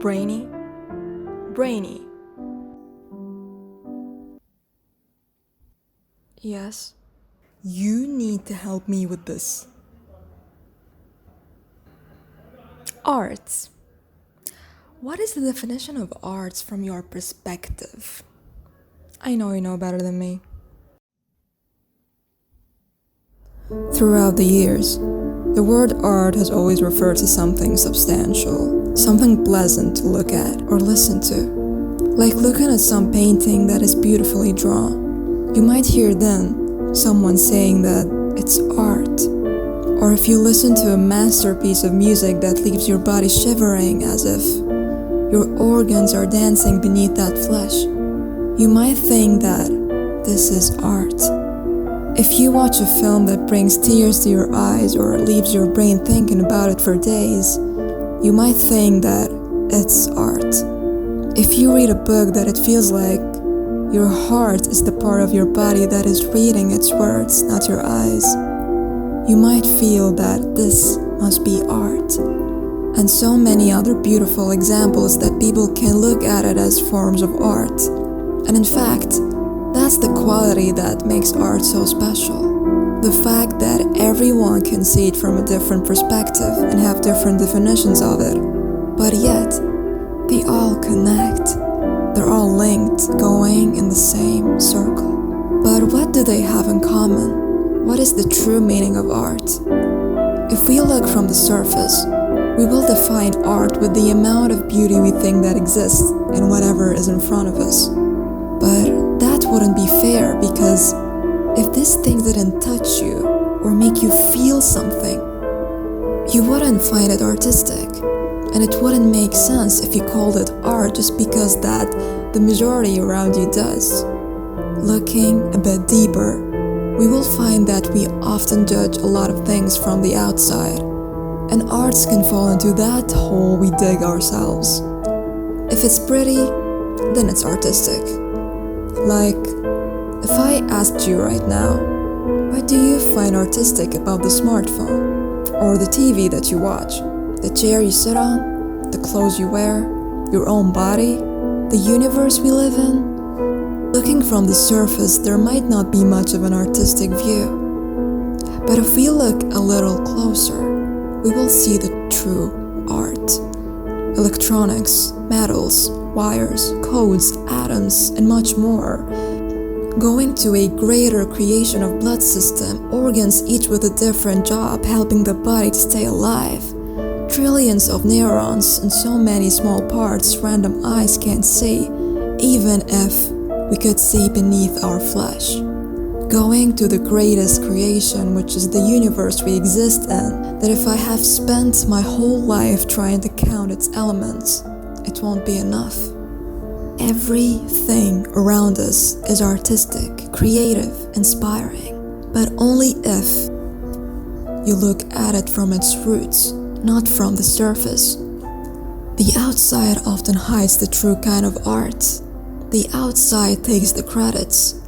Brainy? Brainy. Yes? You need to help me with this. Arts. What is the definition of arts from your perspective? I know you know better than me. Throughout the years, the word art has always referred to something substantial, something pleasant to look at or listen to. Like looking at some painting that is beautifully drawn. You might hear then someone saying that it's art. Or if you listen to a masterpiece of music that leaves your body shivering as if your organs are dancing beneath that flesh, you might think that this is art. If you watch a film that brings tears to your eyes or leaves your brain thinking about it for days, you might think that it's art. If you read a book that it feels like your heart is the part of your body that is reading its words, not your eyes, you might feel that this must be art. And so many other beautiful examples that people can look at it as forms of art. And in fact, that's the quality that makes art so special. The fact that everyone can see it from a different perspective and have different definitions of it. But yet, they all connect. They're all linked, going in the same circle. But what do they have in common? What is the true meaning of art? If we look from the surface, we will define art with the amount of beauty we think that exists in whatever is in front of us. But that wouldn't be fair, because if this thing didn't touch you or make you feel something, you wouldn't find it artistic. And it wouldn't make sense if you called it art just because that the majority around you does. Looking a bit deeper, we will find that we often judge a lot of things from the outside, and arts can fall into that hole we dig ourselves. If it's pretty, then it's artistic. Like, if I asked you right now, what do you find artistic about the smartphone? Or the TV that you watch? The chair you sit on? The clothes you wear? Your own body? The universe we live in? Looking from the surface, there might not be much of an artistic view. But if we look a little closer, we will see the true art. Electronics, metals, wires, codes, atoms, and much more. Going to a greater creation of blood system, organs each with a different job, helping the body to stay alive. Trillions of neurons and so many small parts random eyes can't see, even if we could see beneath our flesh. Going to the greatest creation, which is the universe we exist in, that if I have spent my whole life trying to count its elements, it won't be enough. Everything around us is artistic, creative, inspiring, but only if you look at it from its roots, not from the surface. The outside often hides the true kind of art. The outside takes the credits,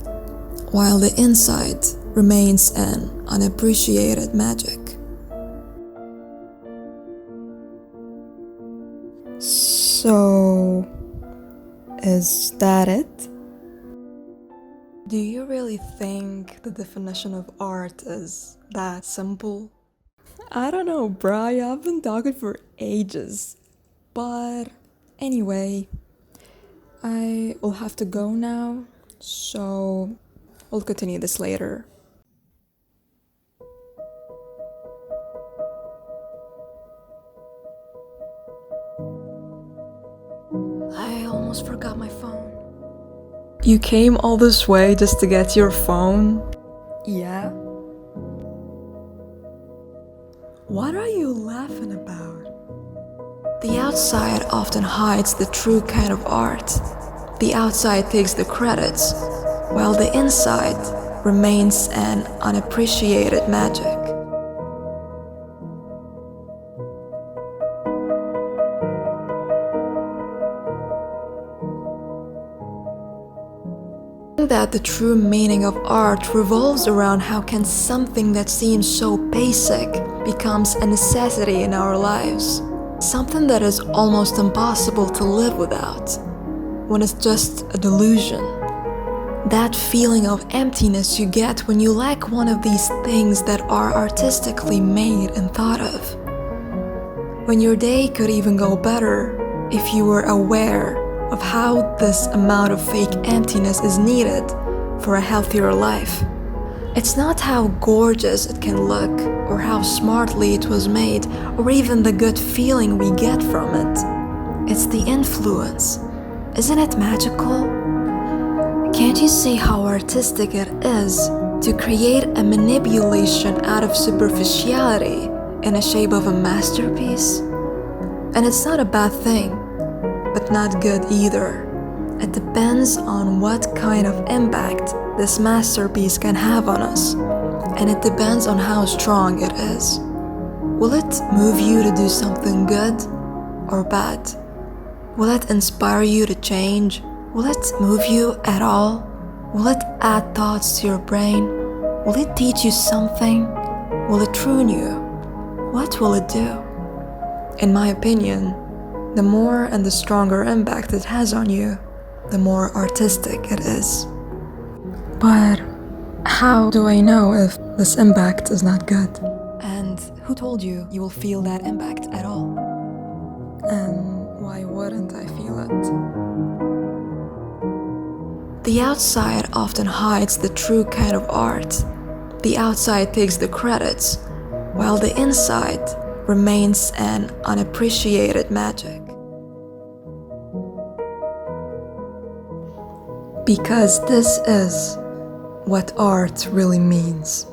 while the inside remains an unappreciated magic. So, is that it? Do you really think the definition of art is that simple? I don't know, bro. I've been talking for ages. But anyway, I will have to go now, so we'll continue this later. I almost forgot my phone. You came all this way just to get your phone? Yeah? What are you laughing about? The outside often hides the true kind of art. The outside takes the credits, while the inside remains an unappreciated magic. That the true meaning of art revolves around how can something that seems so basic becomes a necessity in our lives. something that is almost impossible to live without, when it's just a delusion. That feeling of emptiness you get when you lack one of these things that are artistically made and thought of. When your day could even go better if you were aware of how this amount of fake emptiness is needed for a healthier life. It's not how gorgeous it can look, or how smartly it was made, or even the good feeling we get from it. It's the influence. Isn't it magical? Can't you see how artistic it is to create a manipulation out of superficiality in the shape of a masterpiece? And it's not a bad thing, but not good either. It depends on what kind of impact this masterpiece can have on us, and it depends on how strong it is. Will it move you to do something good or bad? Will it inspire you to change? Will it move you at all? Will it add thoughts to your brain? Will it teach you something? Will it ruin you? What will it do? In my opinion, the more and the stronger impact it has on you, the more artistic it is. But how do I know if this impact is not good? And who told you you will feel that impact at all? And why wouldn't I feel it? The outside often hides the true kind of art. The outside takes the credits, while the inside remains an unappreciated magic. Because this is what art really means.